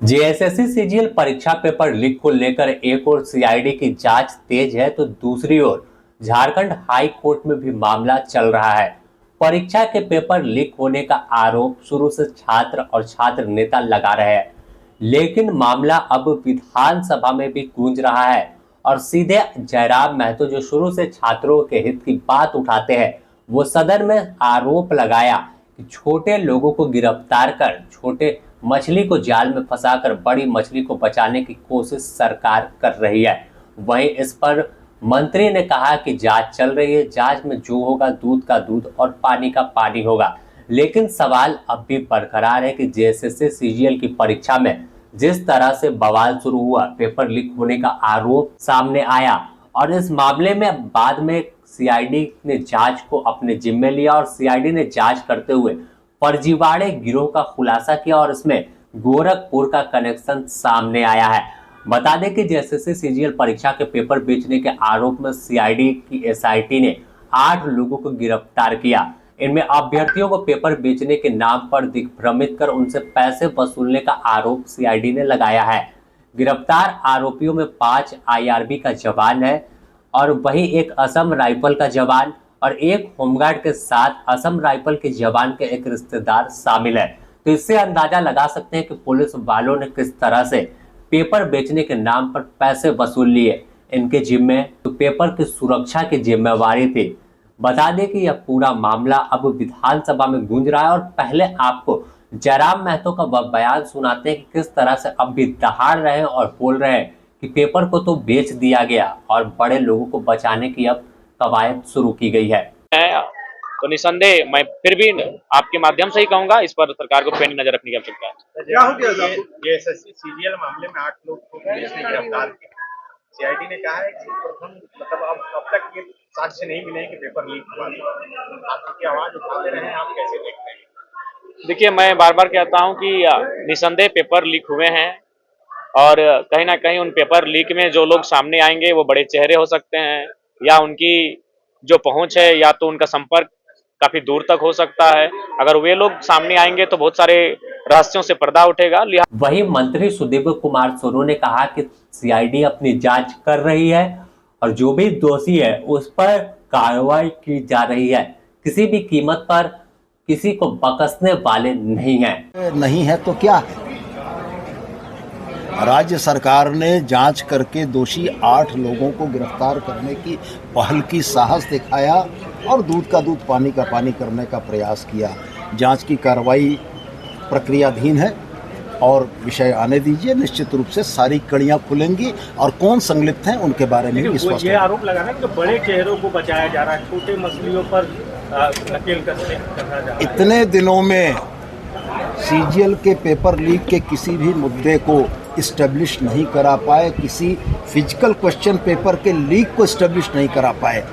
JSSC CGL परीक्षा paper leak को लेकर एक ओर सीआईडी की जांच तेज है तो दूसरी ओर झारखंड हाई कोर्ट में भी मामला चल रहा है। परीक्षा के पेपर लीक होने का आरोप शुरू से छात्र और छात्र नेता लगा रहे हैं, लेकिन मामला अब विधानसभा में भी गूंज रहा है और सीधे जयराम महतो जो शुरू से छात्रों के हित की बात उठाते हैं, वो सदन में आरोप लगाया कि छोटे लोगों को गिरफ्तार कर छोटे मछली को जाल में फंसाकर बड़ी मछली को बचाने की कोशिश सरकार कर रही है। वहीं इस पर मंत्री ने कहा कि जांच चल रही है, जांच में जो होगा दूध का दूध और पानी का पानी होगा। लेकिन सवाल अब भी बरकरार है कि जेएसएससी सीजीएल की परीक्षा में जिस तरह से बवाल शुरू हुआ, पेपर लीक होने का आरोप सामने आया और इस मामले में बाद में सीआईडी ने जांच को अपने जिम्मे लिया और सीआईडी ने जांच करते हुए फर्जीवाड़े गिरोह का खुलासा किया और इसमें गोरखपुर का कनेक्शन सामने आया है। बता दें कि जेएसएससी सीजीएल परीक्षा के पेपर बेचने के आरोप में सीआईडी की एसआईटी ने 8 लोगों को गिरफ्तार किया। इनमें अभ्यर्थियों को पेपर बेचने के नाम पर दिग्भ्रमित कर उनसे पैसे वसूलने का आरोप सीआईडी ने लगाया है। गिरफ्तार आरोपियों में 5 आईआरबी का जवान है और वहीं एक असम राइफल का जवान और एक होमगार्ड के साथ असम राइफल के जवान के एक रिश्तेदार शामिल है। तो इससे अंदाजा लगा सकते हैं कि पुलिस वालों ने किस तरह से पेपर बेचने के नाम पर पैसे वसूल लिए। इनके जिम्मे तो पेपर की सुरक्षा की जिम्मेवारी थी। बता दें कि यह पूरा मामला अब विधानसभा में गूंज रहा है और पहले आपको जयराम महतो का वह बयान सुनाते हैं कि किस तरह से अब भी दहाड़ रहे हैं और बोल रहे हैं कि पेपर को तो बेच दिया गया और बड़े लोगों को बचाने की अब कवायद शुरू की गई है। तो निसंदेह मैं फिर भी आपके माध्यम से ही कहूंगा, इस पर सरकार को पैनी नजर रखने की आवश्यकता है। क्या हो गया जेएसएससी सीजीएल मामले में 8 लोग को पुलिस ने गिरफ्तार किया। सीआईडी ने कहा है कि प्रथम मतलब अब तक ये साक्ष्य नहीं मिले कि पेपर लीक हुआ। आप की आवाज उठाते रहे, आप कैसे देखते हैं? देखिए, मैं बार बार कहता हूं कि निसंदेह पेपर लीक हुए हैं और कहीं ना कहीं उन पेपर लीक में जो लोग सामने आएंगे वो बड़े चेहरे हो सकते हैं या उनकी जो पहुंच है या तो उनका संपर्क काफी दूर तक हो सकता है। अगर वे लोग सामने आएंगे तो बहुत सारे रहस्यों से पर्दा उठेगा। वहीं मंत्री सुदीप कुमार सोनू ने कहा कि सीआईडी अपनी जांच कर रही है और जो भी दोषी है उस पर कार्रवाई की जा रही है। किसी भी कीमत पर किसी को बख्शने वाले नहीं है तो क्या, राज्य सरकार ने जांच करके दोषी 8 लोगों को गिरफ्तार करने की पहल की साहस दिखाया और दूध का दूध पानी का पानी करने का प्रयास किया। जांच की कार्रवाई प्रक्रियाधीन है और विषय आने दीजिए, निश्चित रूप से सारी कड़ियां खुलेंगी और कौन संलिप्त हैं उनके बारे में भी स्पष्ट। ये आरोप लगाना कि बड़े चेहरों को बचाया जा रहा है, छोटे मछलियों पर नकेल कसने जा रहा है। इतने दिनों में सीजीएल के पेपर लीक के किसी भी मुद्दे को इस्टेब्लिश नहीं करा पाए, किसी फिजिकल क्वेश्चन पेपर के लीक को इस्टेब्लिश नहीं करा पाए।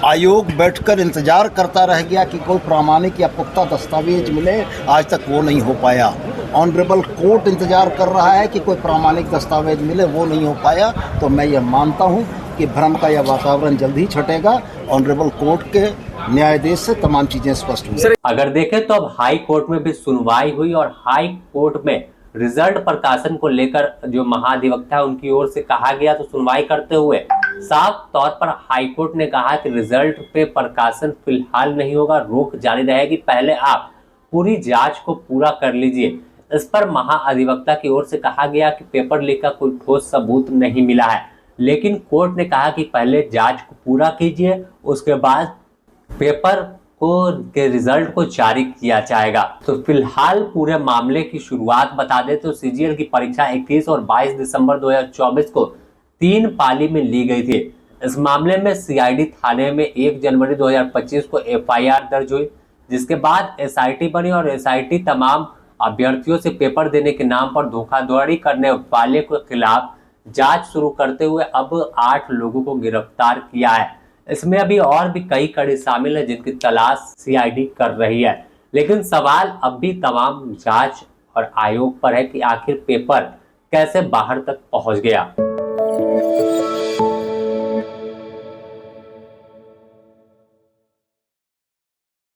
आयोग बैठकर इंतजार करता रह गया कि कोई प्रामाणिक या पुख्ता दस्तावेज मिले, आज तक वो नहीं हो पाया। ऑनरेबल कोर्ट इंतजार कर रहा है कि कोई प्रामाणिक दस्तावेज मिले, वो नहीं हो पाया। तो मैं ये मानता हूँ कि भ्रम का यह वातावरण जल्द ही छटेगा। ऑनरेबल कोर्ट के न्यायाधीश से तमाम चीजें स्पष्ट हुई। अगर देखें तो अब हाई कोर्ट में भी सुनवाई हुई और हाई कोर्ट में रिजल्ट प्रकाशन को लेकर जो महाधिवक्ता है उनकी ओर से कहा गया, तो सुनवाई करते हुए साफ तौर पर हाईकोर्ट ने कहा कि रिजल्ट पे प्रकाशन फिलहाल नहीं होगा, रोक जारी रहेगी, पहले आप पूरी जांच को पूरा कर लीजिए। इस पर महाधिवक्ता की ओर से कहा गया कि पेपर लीक का कोई ठोस सबूत नहीं मिला है, लेकिन कोर्ट ने कहा कि पहले जांच को पूरा कीजिए, उसके बाद पेपर के रिजल्ट को जारी किया जाएगा। तो फिलहाल पूरे मामले की शुरुआत बता दें तो सीजीएल की परीक्षा 21 और 22 दिसंबर 2024 को 3 पाली में ली गई थी। इस मामले में सीआईडी थाने में 1 जनवरी 2025 को एफआईआर दर्ज हुई, जिसके बाद एसआईटी बनी और एसआईटी तमाम अभ्यर्थियों से पेपर देने के नाम पर धोखाधड़ी करने वाले के खिलाफ जांच शुरू करते हुए अब 8 लोगों को गिरफ्तार किया है। इसमें अभी और भी कई कड़ी शामिल है जिनकी तलाश सीआईडी कर रही है, लेकिन सवाल अब भी तमाम जांच और आयोग पर है कि आखिर पेपर कैसे बाहर तक पहुंच गया।